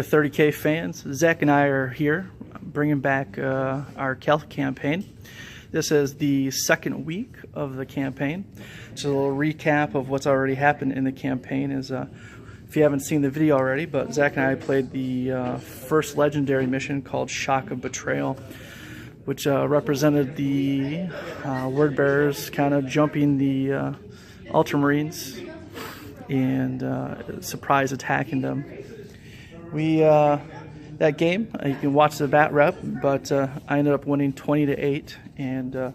30K fans. Zach and I are here bringing back our Calth campaign. This is the second week of the campaign. Just a little recap of what's already happened in the campaign is, if you haven't seen the video already, but Zach and I played the first legendary mission called Shock of Betrayal, which represented the word bearers kind of jumping the Ultramarines and surprise attacking them. That game, you can watch the bat rep, but I ended up winning 20-8, and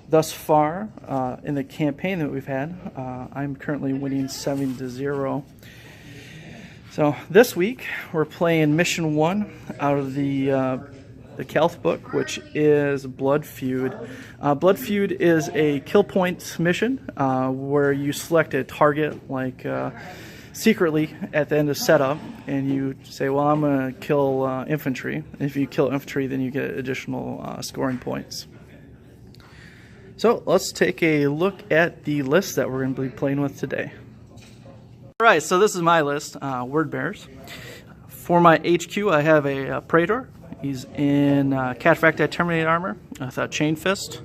thus far in the campaign that we've had, I'm currently winning 7-0. So this week we're playing Mission 1 out of the Calth book, which is Blood Feud. Blood Feud is a kill points mission where you select a target, like secretly at the end of setup, and you say, well, I'm going to kill infantry. And if you kill infantry, then you get additional scoring points. So let's take a look at the list that we're going to be playing with today. Alright, so this is my list, word bearers. For my HQ, I have a Praetor. He's in Cataphracti Terminated armor with a Chain Fist.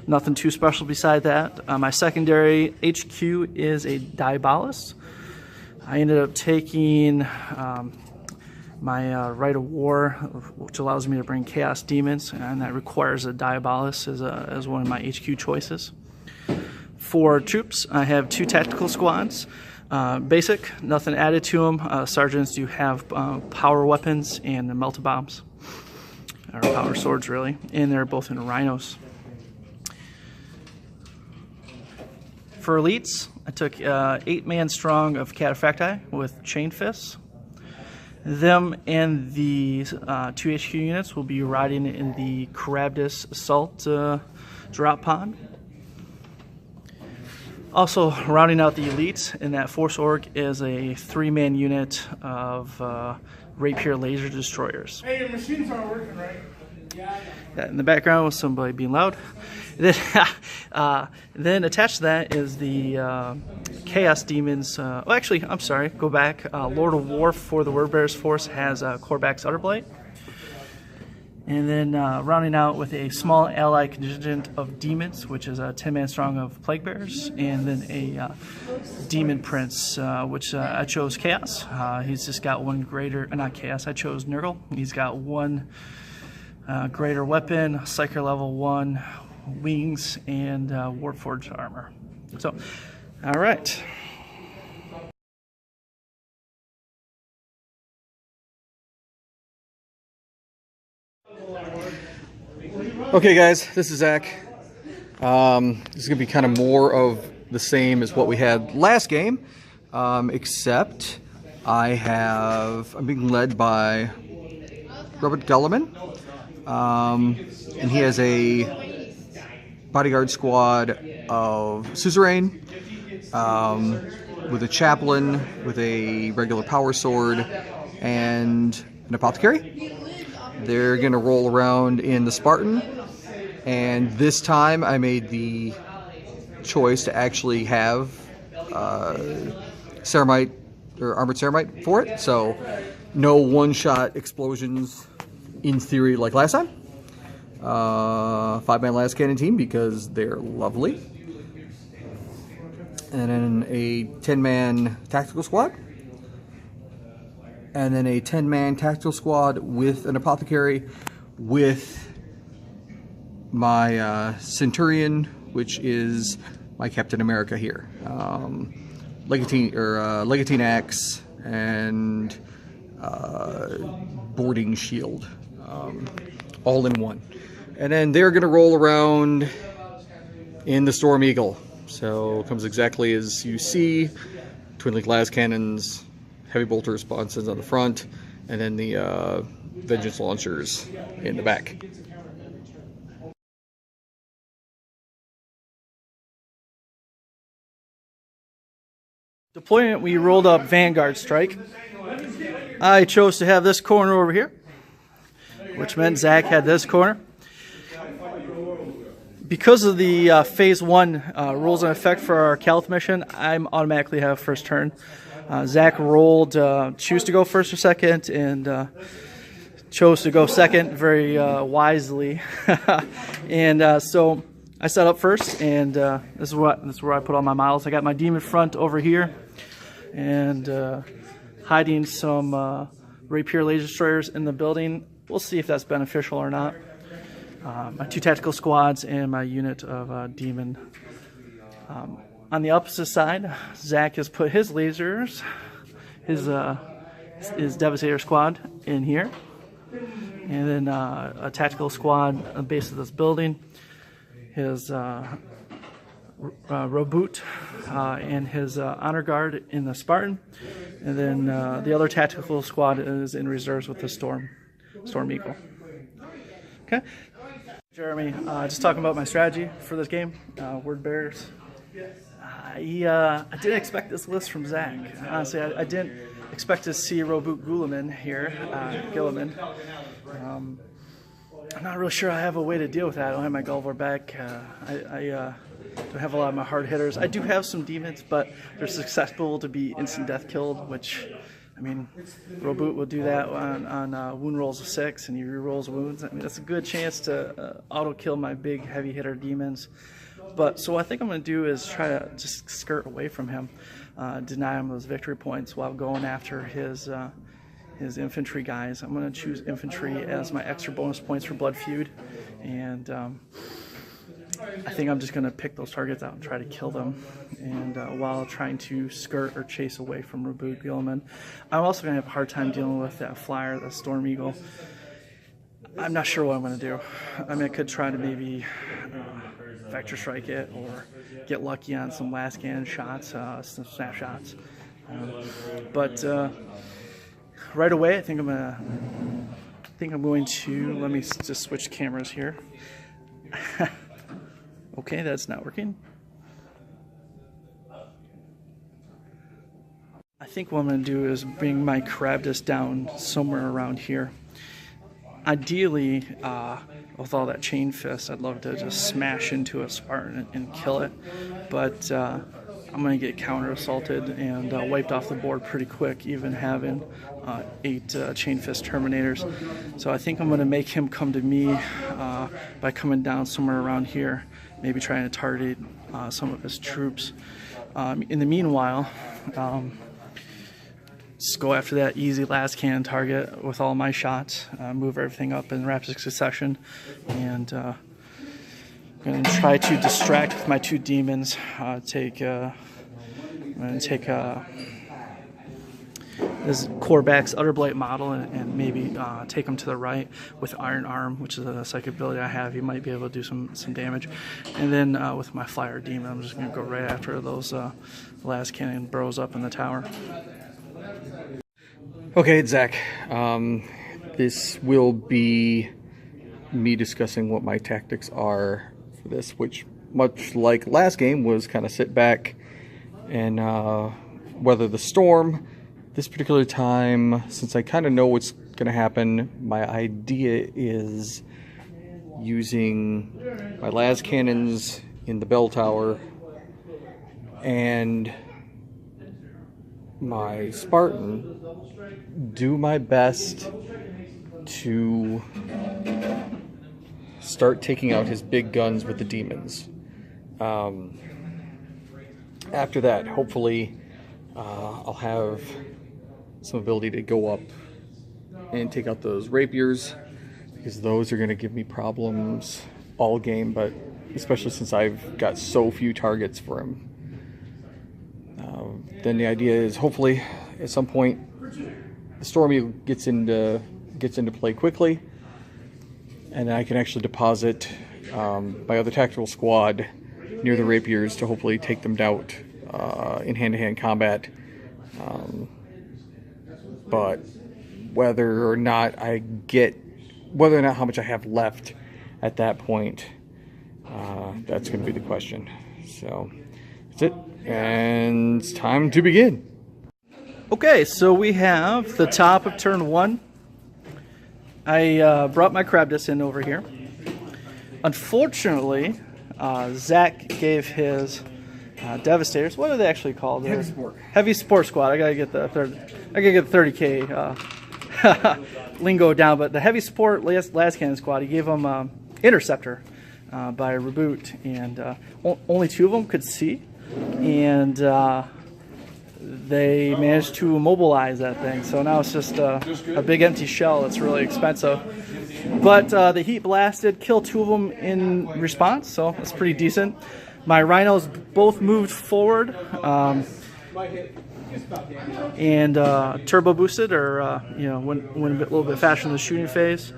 Nothing too special beside that. My secondary HQ is a Diabolus. I ended up taking my Rite of War, which allows me to bring Chaos Demons, and that requires a Diabolus as one of my HQ choices. For troops, I have 2 tactical squads. Basic, nothing added to them. Sergeants do have power weapons and melta bombs, or power swords really, and they're both in rhinos. For elites, I took 8-man strong of Cataphracti with Chain Fists. Them and the 2 HQ units will be riding in the Carabdus Assault drop pod. Also, rounding out the elites in that Force Org is a 3-man unit of Rapier laser destroyers. Hey, your machines aren't working, right? Yeah. That in the background was somebody being loud. Then attached to that is the Chaos Demons. Well, actually, I'm sorry, go back. Lord of War for the Word Bearers Force has Korvax Utterblight. And then rounding out with a small ally contingent of demons, which is a 10-man strong of Plague Bearers, and then a Demon Prince, which I chose Chaos. He's just got one greater, not Chaos, I chose Nurgle. He's got one greater weapon, Psyker level 1, wings, and Warforged armor. So, all right. Okay guys, this is Zach. This is going to be kind of more of the same as what we had last game, except I'm being led by Robert Gulliman, and he has a bodyguard squad of suzerain, with a chaplain, with a regular power sword, and an apothecary. They're going to roll around in the Spartan, and this time I made the choice to actually have Ceramite, or Armored Ceramite for it, so no one-shot explosions in theory like last time. 5-man last cannon team because they're lovely. And then a 10-man tactical squad. And then a 10-man tactical squad with an apothecary, with my Centurion, which is my Captain America here. Legatine Axe and boarding shield, all in one. And then they're going to roll around in the Storm Eagle. So it comes exactly as you see. Twin Link las cannons, heavy bolter responses on the front, and then the Vengeance launchers in the back. Deployment, we rolled up Vanguard Strike. I chose to have this corner over here, which meant Zach had this corner. Because of the Phase 1 rules in effect for our Calth mission, I'm automatically have first turn. Zach rolled choose to go first or second, and chose to go second very wisely. And so I set up first, and this is where I put all my models. I got my demon front over here, and hiding some rapier laser destroyers in the building. We'll see if that's beneficial or not. My 2 tactical squads and my unit of demon. On the opposite side, Zach has put his lasers, his Devastator squad in here, and then a tactical squad at the base of this building. His Reboot and his Honor Guard in the Spartan, and then the other tactical squad is in reserves with the Storm Eagle. Okay, Jeremy, just talking about my strategy for this game. Word bearers. I didn't expect this list from Zach. Honestly, I didn't expect to see Reboot Guilliman here. Gilliman. I'm not really sure I have a way to deal with that. I don't have my Gulliver back. I don't have a lot of my hard hitters. I do have some demons, but they're susceptible to be instant death killed, which, I mean, Reboot will do that on wound rolls of 6, and he re-rolls wounds. I mean, that's a good chance to auto-kill my big heavy hitter demons. But so what I think I'm going to do is try to just skirt away from him, deny him those victory points while going after his infantry guys. I'm going to choose infantry as my extra bonus points for Blood Feud, and I think I'm just going to pick those targets out and try to kill them, and while trying to skirt or chase away from Reboot Gilliman. I'm also going to have a hard time dealing with that flyer, the Storm Eagle. I'm not sure what I'm going to do. I mean, I could try to maybe Vector Strike it, or get lucky on some last cannon shots, some snapshots. But right away, I think I'm going to let me just switch cameras here. Okay, that's not working. I think what I'm going to do is bring my Crabdus down somewhere around here. Ideally, with all that chain fist, I'd love to just smash into a Spartan and kill it, but I'm going to get counter assaulted and wiped off the board pretty quick, even having 8 chain fist terminators. So I think I'm going to make him come to me by coming down somewhere around here, maybe trying to target some of his troops. In the meanwhile, just go after that easy last cannon target with all my shots, move everything up in rapid succession, and I'm going to try to distract with my 2 demons. I'm going to take this Corvax Utterblight model and maybe take him to the right with Iron Arm, which is a psychic ability I have. He might be able to do some damage. And then with my Flyer Demon, I'm just going to go right after those last cannon bros up in the tower. Okay, Zach. This will be me discussing what my tactics are for this, which, much like last game, was kind of sit back and weather the storm. This particular time, since I kind of know what's going to happen, my idea is using my las cannons in the bell tower and my Spartan, do my best to start taking out his big guns with the demons. After that, hopefully, I'll have some ability to go up and take out those rapiers, because those are going to give me problems all game, but especially since I've got so few targets for him. Then the idea is hopefully at some point the Storm Eagle gets into play quickly, and I can actually deposit my other tactical squad near the rapiers to hopefully take them out in hand-to-hand combat. But whether or not how much I have left at that point, that's going to be the question. So that's it, and it's time to begin. Okay, so we have the top of turn 1. I brought my Crabdus in over here. Unfortunately, Zach gave his Devastators. What are they actually called? Heavy Sport. Heavy Sport Squad. I gotta get the 30K lingo down. But the Heavy Sport last cannon squad, he gave them Interceptor by Reboot, and only 2 of them could see, and they managed to immobilize that thing. So now it's just a big empty shell. It's really expensive. But the heat blasted, killed 2 of them in response, so that's pretty decent. My rhinos both moved forward and turbo boosted, or went a little bit faster in the shooting phase.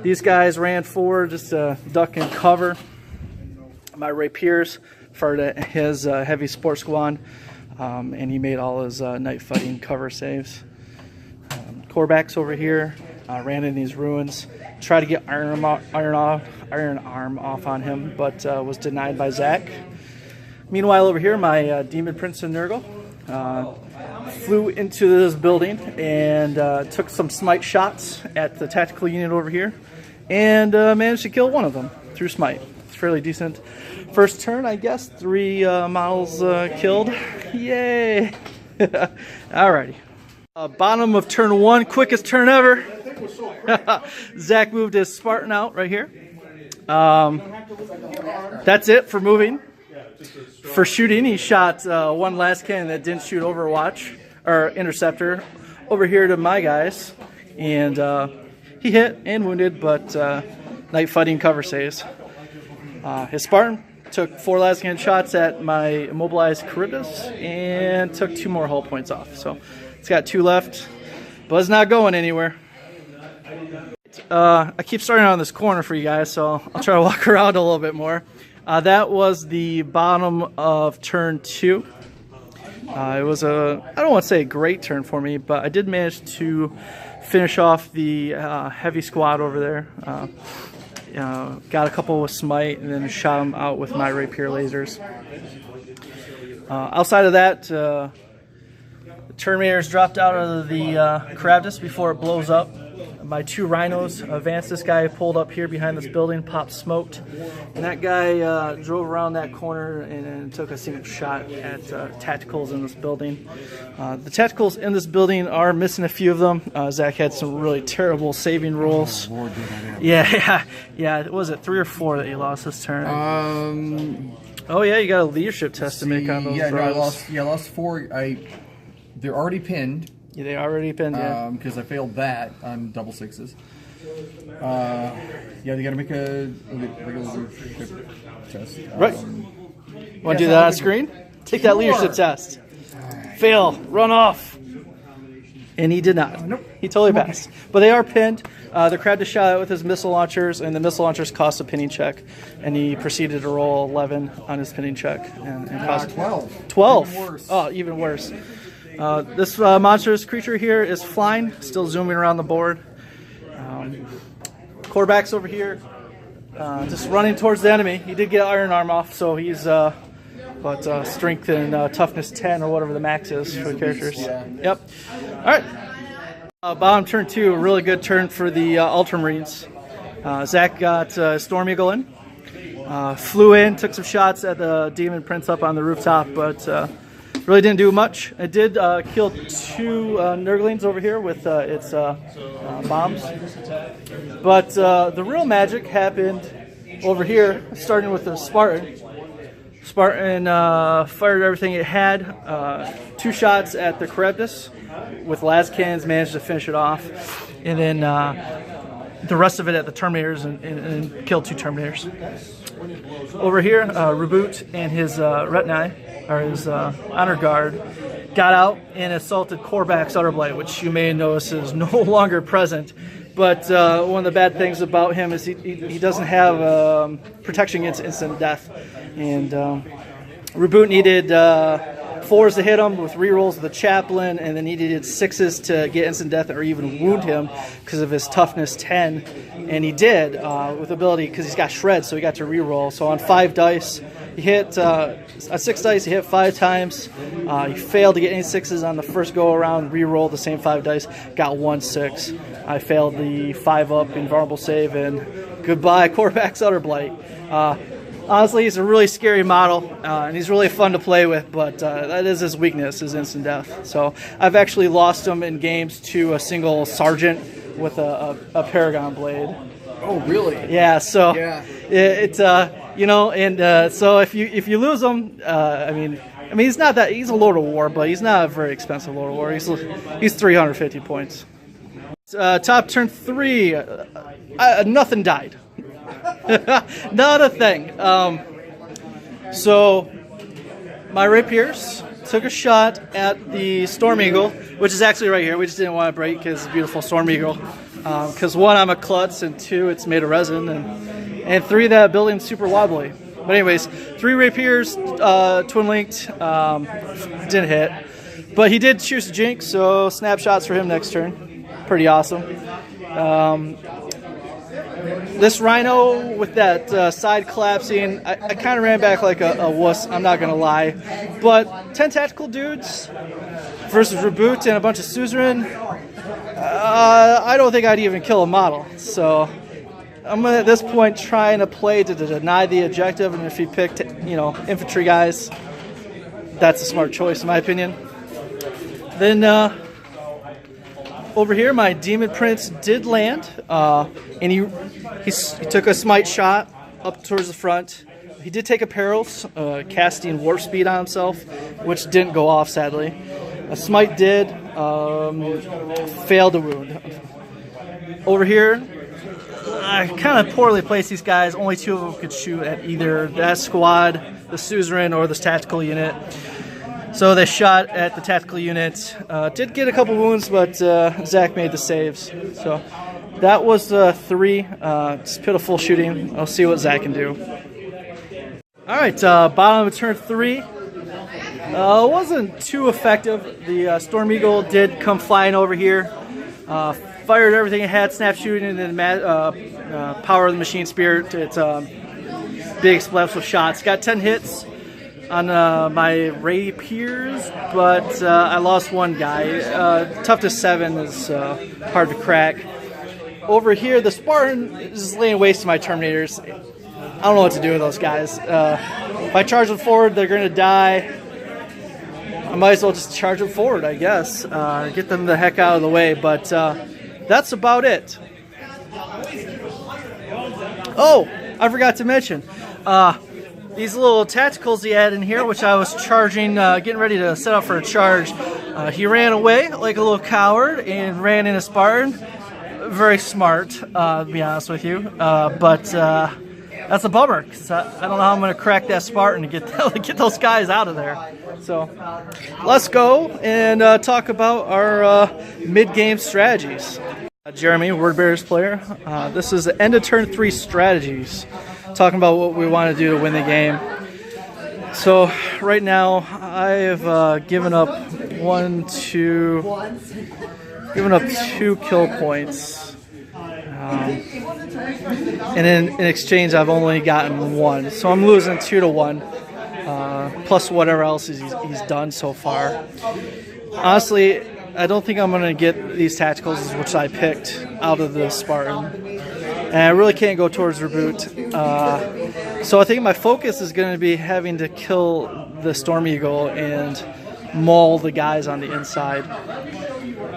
These guys ran forward just to duck and cover. My rapiers fired at his heavy sport squad, and he made all his night fighting cover saves. Corebacks over here ran in these ruins, tried to get Iron Arm off on him, but was denied by Zach. Meanwhile, over here, my Demon Prince and Nurgle flew into this building and took some smite shots at the tactical unit over here, and managed to kill one of them through smite. It's fairly decent. First turn, I guess, 3 models killed. Yay! Alrighty. Bottom of turn 1, quickest turn ever. Zach moved his Spartan out right here. That's it for moving. For shooting, he shot 1 last cannon that didn't shoot Overwatch or Interceptor over here to my guys, and he hit and wounded, but night fighting cover saves. His Spartan took 4 last cannon shots at my immobilized Charybdis and took 2 more hull points off. So it's got 2 left, but it's not going anywhere. I keep starting on this corner for you guys, so I'll try to walk around a little bit more. That was the bottom of turn 2. It was I don't want to say a great turn for me, but I did manage to finish off the heavy squad over there. Got a couple with smite, and then shot them out with my rapier lasers. Outside of that, the Terminators dropped out of the Charybdis before it blows up. My 2 rhinos advanced. This guy pulled up here behind this building, popped smoked, and that guy drove around that corner and took a single shot at tacticals in this building. The tacticals in this building are missing a few of them. Zach had some really terrible saving rolls. Yeah. Was it 3 or 4 that you lost this turn? Oh yeah, you got a leadership test to make on those. Yeah, no, I lost 4. They're already pinned. Yeah, they already pinned, yeah. Because I failed that on double 6s. Yeah, they got to make a leadership test. Right. Want to do that on screen? Take that leadership test. Fail. Run off. And he did not. Nope. He totally passed. But they are pinned. The Crab just shot out with his missile launchers, and the missile launchers cost a pinning check. And he proceeded to roll 11 on his pinning check. And cost 12. 12. Even worse. Oh, even worse. This monstrous creature here is flying, still zooming around the board. Corebacks over here, just running towards the enemy. He did get Iron Arm off, so he's strength and toughness 10 or whatever the max is for the characters. Yep. All right. Bottom turn 2, a really good turn for the Ultramarines. Zach got Storm Eagle in, flew in, took some shots at the Demon Prince up on the rooftop, but really didn't do much. I did kill 2 Nurglings over here with its bombs. But the real magic happened over here, starting with the Spartan. Spartan fired everything it had. 2 shots at the Charybdis with las cannons, managed to finish it off. And then the rest of it at the Terminators and killed 2 Terminators. Over here, Reboot and his Retini, or his honor guard, got out and assaulted Coreback's Utterblight, which you may notice is no longer present. But one of the bad things about him is he doesn't have protection against instant death. And Reboot needed 4s to hit him with rerolls of the Chaplain, and then he needed 6s to get instant death or even wound him because of his toughness 10. And he did with ability because he's got shred, so he got to reroll. So on 5 dice, he hit on 6 dice. He hit 5 times. He failed to get any 6s on the first go around. Rerolled the same 5 dice. Got 1 6. I failed the 5-up invulnerable save, and goodbye, Coreback's Utterblight. Honestly, he's a really scary model, and he's really fun to play with, but that is his weakness, is instant death. So I've actually lost him in games to a single sergeant with a Paragon blade. Oh, really? Yeah, so Yeah. it's you know, and so if you lose him, I mean he's not that, he's a Lord of War, but he's not a very expensive Lord of War. He's 350 points. Top turn 3, nothing died. Not a thing. So my rapiers took a shot at the Storm Eagle, which is actually right here. We just didn't want to break because it's a beautiful Storm Eagle. Because 1, I'm a klutz, and 2, it's made of resin, and 3, that building's super wobbly. But anyways, 3 rapiers, twin linked, didn't hit. But he did choose to jinx, so snapshots for him next turn. Pretty awesome. This Rhino with that side collapsing, I kind of ran back like a wuss, I'm not going to lie. But 10 tactical dudes versus Reboot and a bunch of suzerain, I don't think I'd even kill a model. So I'm at this point trying to play to deny the objective, and if he picked, infantry guys, that's a smart choice in my opinion. Then over here, my Demon Prince did land, and he took a smite shot up towards the front. He did take a perils, casting warp speed on himself, which didn't go off sadly. A smite did, failed to wound. Over here, I kind of poorly placed these guys. Only 2 of them could shoot at either that squad, the suzerain, or this tactical unit. So they shot at the tactical unit. Did get a couple wounds, but Zach made the saves. So that was 3. Just pitiful shooting. I'll see what Zach can do. All right, bottom of turn 3. Wasn't too effective. The Storm Eagle did come flying over here. Fired everything it had, snap shooting, and then power of the machine spirit. It's big explosive shots. Got 10 hits on my rapiers, but I lost 1 guy. Tough to 7 is hard to crack. Over here, the Spartan is laying waste to my Terminators. I don't know what to do with those guys. If I charge them forward, they're going to die. I might as well just charge them forward, I guess. Get them the heck out of the way, but that's about it. Oh, I forgot to mention. These little tacticals he had in here, which I was charging, getting ready to set up for a charge. He ran away like a little coward and ran in a Spartan. Very smart, to be honest with you. But that's a bummer, because I don't know how I'm going to crack that Spartan to get those guys out of there. So let's go and talk about our mid-game strategies. Jeremy, Wordbearers player. This is the end of turn 3 strategies. Talking about what we want to do to win the game. So right now I've given up 2 kill points, and in exchange I've only gotten 1. So I'm losing 2 to 1, plus whatever else he's done so far. Honestly, I don't think I'm going to get these tacticals, which I picked out of the Spartan. And I really can't go towards Reboot. So I think my focus is going to be having to kill the Storm Eagle and maul the guys on the inside.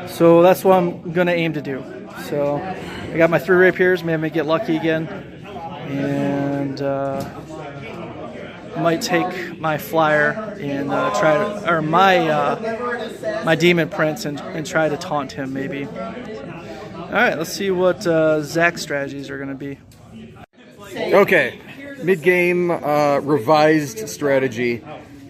So that's what I'm going to aim to do. So I got my 3 rapiers, maybe get lucky again. And might take my flyer and try to, or my Demon Prince and try to taunt him maybe. All right, let's see what Zach's strategies are going to be. Okay, mid-game revised strategy.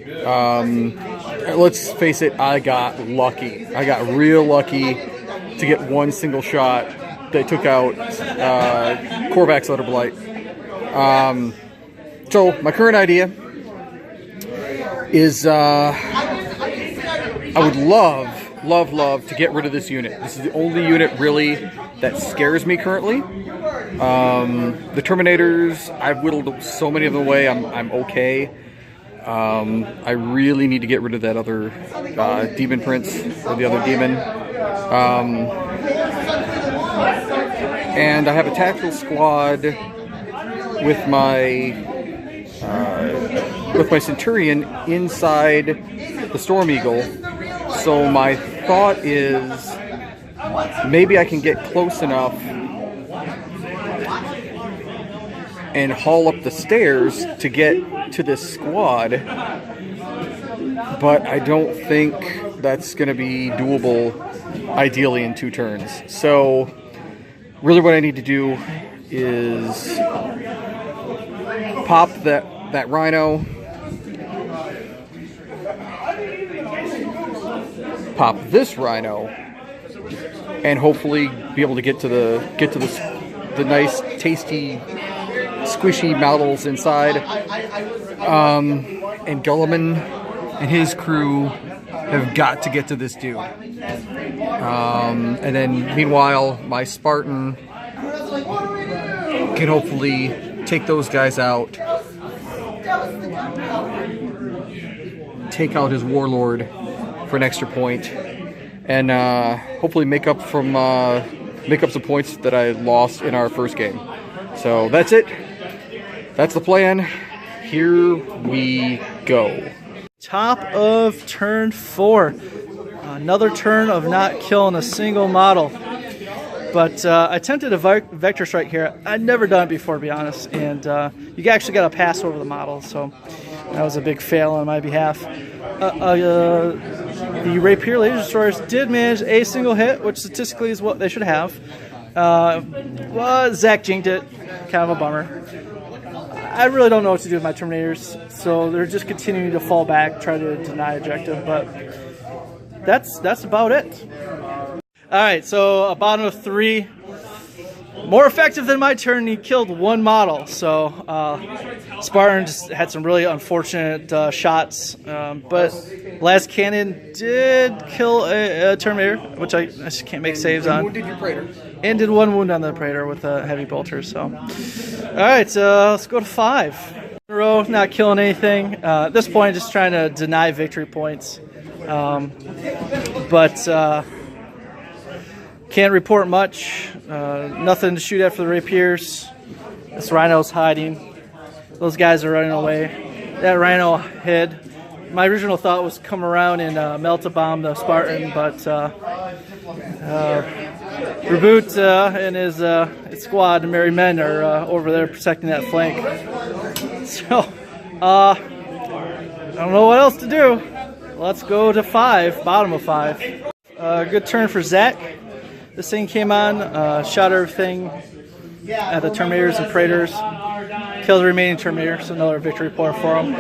Let's face it, I got lucky. I got real lucky to get 1 single shot that took out Korvax Letter Blight. So my current idea is I would love to get rid of this unit. This is the only unit really that scares me currently. The Terminators, I've whittled so many of them away, I'm okay. I really need to get rid of that other Demon Prince, or the other demon. And I have a tactical squad with my with my Centurion inside the Storm Eagle. So my thought is maybe I can get close enough and haul up the stairs to get to this squad, but I don't think that's going to be doable ideally in 2 turns. So really what I need to do is pop that Rhino, pop this Rhino, and hopefully be able to get to the nice, tasty, squishy models inside. And Gulliman and his crew have got to get to this dude. And then meanwhile, my Spartan can hopefully take those guys out, take out his Warlord for an extra point, and hopefully make up some points that I lost in our first game. So that's it. That's the plan. Here we go. Top of turn 4. Another turn of not killing a single model. But I attempted a vector strike here. I'd never done it before, to be honest. And you actually got to pass over the model, so that was a big fail on my behalf. The Rapier Laser Destroyers did manage a single hit, which statistically is what they should have. Well, Zach jinked it. Kind of a bummer. I really don't know what to do with my Terminators, so they're just continuing to fall back, try to deny objective, but that's about it. Alright, so a bottom of 3. More effective than my turn, he killed 1 model, so Spartan just had some really unfortunate shots, but last cannon did kill a Terminator, which I just can't make saves on. Wounded your Praetor. And did 1 wound on the Praetor with a heavy bolter, so. Alright, let's go to 5. In a row, not killing anything. At this point, just trying to deny victory points. But can't report much. Nothing to shoot at for the Rapiers. This Rhino's hiding. Those guys are running away. That Rhino hid. My original thought was come around and melt a bomb the Spartan, but Reboot and his squad, the Merry Men, are over there protecting that flank. So, I don't know what else to do. Let's go to 5, bottom of 5. Good turn for Zach. This thing came on, shot everything at the Terminators and Praetors. Killed the remaining Terminator, so another victory point for him.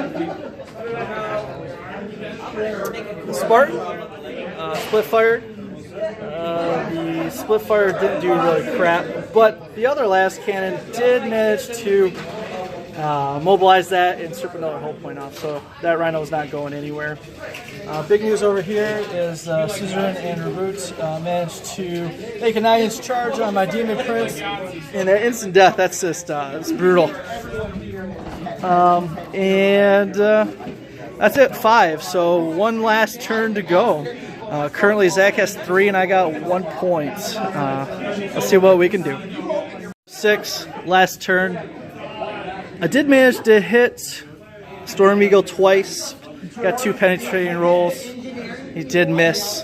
The Spartan, split fired. The split fire didn't do really crap, but the other last cannon did manage to mobilize that and strip another hull point off, so that Rhino is not going anywhere. Big news over here is Suzerain and Reboot managed to make a 9-inch charge on my Demon Prince, and that instant death, that's just it's brutal. That's it, 5, so 1 last turn to go. Currently Zach has 3 and I got 1 point. Let's see what we can do. 6, last turn. I did manage to hit Storm Eagle twice. Got 2 penetrating rolls. He did miss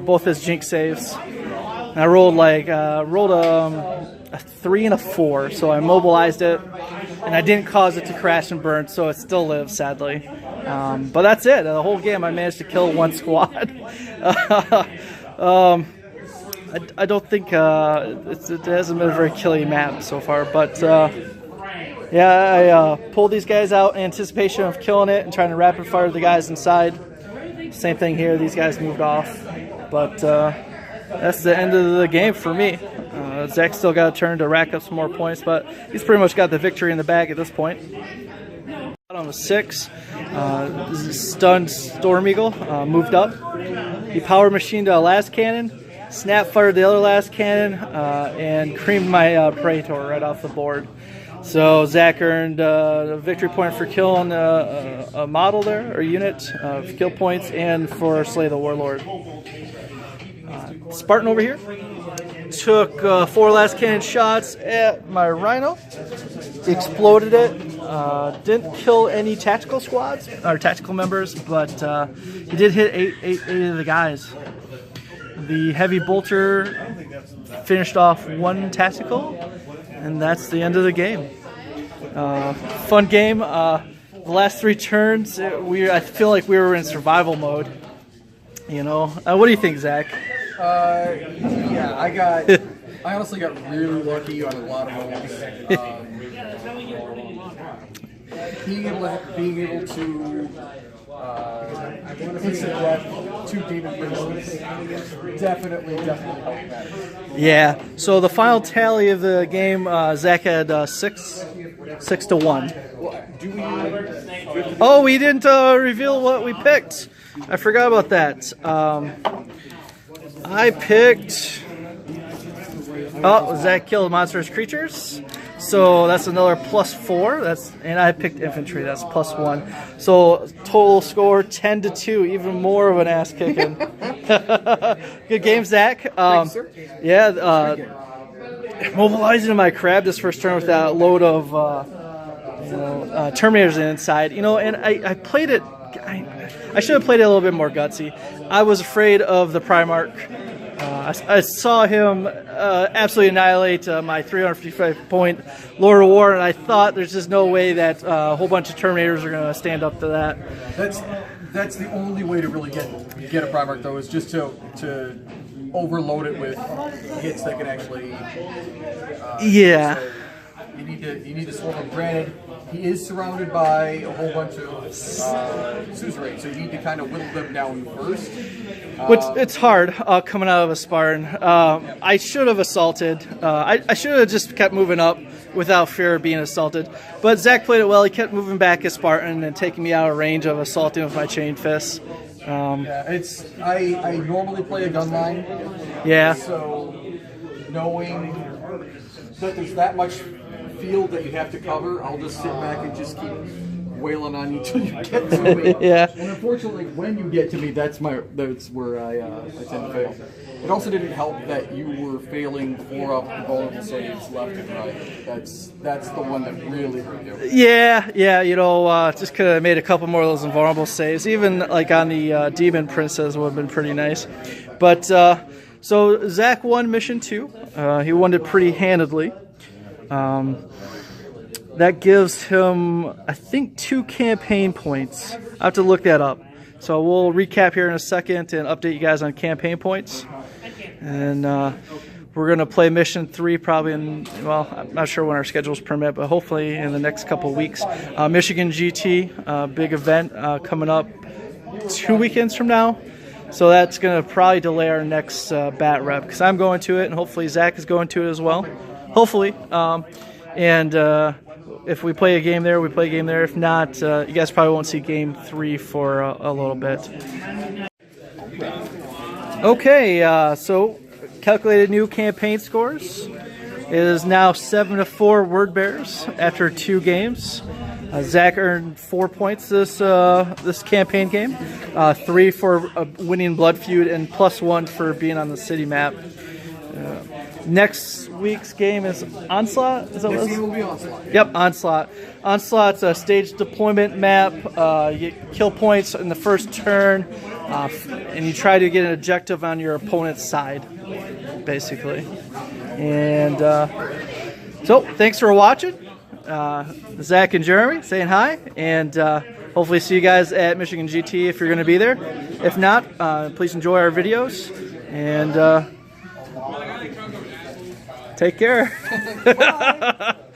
both his Jinx saves. And I rolled a 3 and a 4, so I mobilized it, and I didn't cause it to crash and burn, so it still lives, sadly. But that's it. The whole game I managed to kill 1 squad. I don't think it hasn't been a very killy map so far, but yeah, I pulled these guys out in anticipation of killing it and trying to rapid fire the guys inside. Same thing here, these guys moved off, but that's the end of the game for me. Zach still got a turn to rack up some more points, but he's pretty much got the victory in the bag at this point. On the 6, stunned Storm Eagle, moved up. He power machined a last cannon, snap fired the other last cannon, and creamed my Praetor right off the board. So Zach earned a victory point for killing a model there, or unit, kill points, and for Slay the Warlord. Spartan over here. took 4 last cannon shots at my Rhino, exploded it. Didn't kill any tactical squads or tactical members, but he did hit eight of the guys. The heavy bolter finished off 1 tactical, and that's the end of the game. Fun game. The last 3 turns, I feel like we were in survival mode. You know, what do you think, Zach? Yeah, I honestly got really lucky on a lot of rolls. Being able to instant death 2 demon prisoners definitely helped matter. Yeah. So the final tally of the game, Zach had 6 to 1. Oh, we didn't reveal what we picked. I forgot about that. I picked. Oh, Zach killed monstrous creatures, so that's another +4. And I picked infantry. That's +1. So total score 10 to 2. Even more of an ass kicking. Good game, Zach. Thanks, sir. Yeah. Mobilizing my crab this first turn with that load of Terminators inside. You know, and I played it. I should have played it a little bit more gutsy. I was afraid of the Primarch. I saw him absolutely annihilate my 355-point Lord of War, and I thought there's just no way that a whole bunch of Terminators are going to stand up to that. That's the only way to really get a Primarch, though, is just to overload it with hits that can actually. Yeah. So you need to swarm him. Granted, he is surrounded by a whole bunch of suzerains, so you need to kind of whittle them down first. Which it's hard coming out of a Spartan. I should have assaulted. I should have just kept moving up without fear of being assaulted. But Zach played it well. He kept moving back as Spartan and taking me out of range of assaulting with my chain fists. Yeah, I normally play a gun line. Yeah. So knowing that there's that much field that you have to cover, I'll just sit back and just keep wailing on you until you get to me. Yeah. And unfortunately, when you get to me, that's where I tend to fail. It also didn't help that you were failing 4 up vulnerable saves left and right. That's the one that really hurt you. Yeah. You know, just could have made a couple more of those invulnerable saves. Even like on the Demon Princess would have been pretty nice. But so Zach won mission 2. He won it pretty handedly. That gives him, I think, 2 campaign points. I have to look that up. So we'll recap here in a second and update you guys on campaign points. And we're going to play mission 3 probably in, well, I'm not sure when our schedules permit, but hopefully in the next couple of weeks. Michigan GT, big event coming up 2 weekends from now. So that's going to probably delay our next bat rep because I'm going to it and hopefully Zach is going to it as well. Hopefully. If we play a game there, we play a game there. If not, you guys probably won't see game 3 for a little bit. Okay, so calculated new campaign scores. It is now 7-4 word bearers after 2 games. Zach earned 4 points this campaign game, 3 for winning Blood Feud, and +1 for being on the city map. Next week's game is Onslaught. Is that Next what game will be Onslaught. Yep, Onslaught. Onslaught's a staged deployment map. You kill points in the first turn, and you try to get an objective on your opponent's side, basically. And so, thanks for watching. Zach and Jeremy saying hi, and hopefully see you guys at Michigan GT if you're going to be there. If not, please enjoy our videos, and take care. Bye.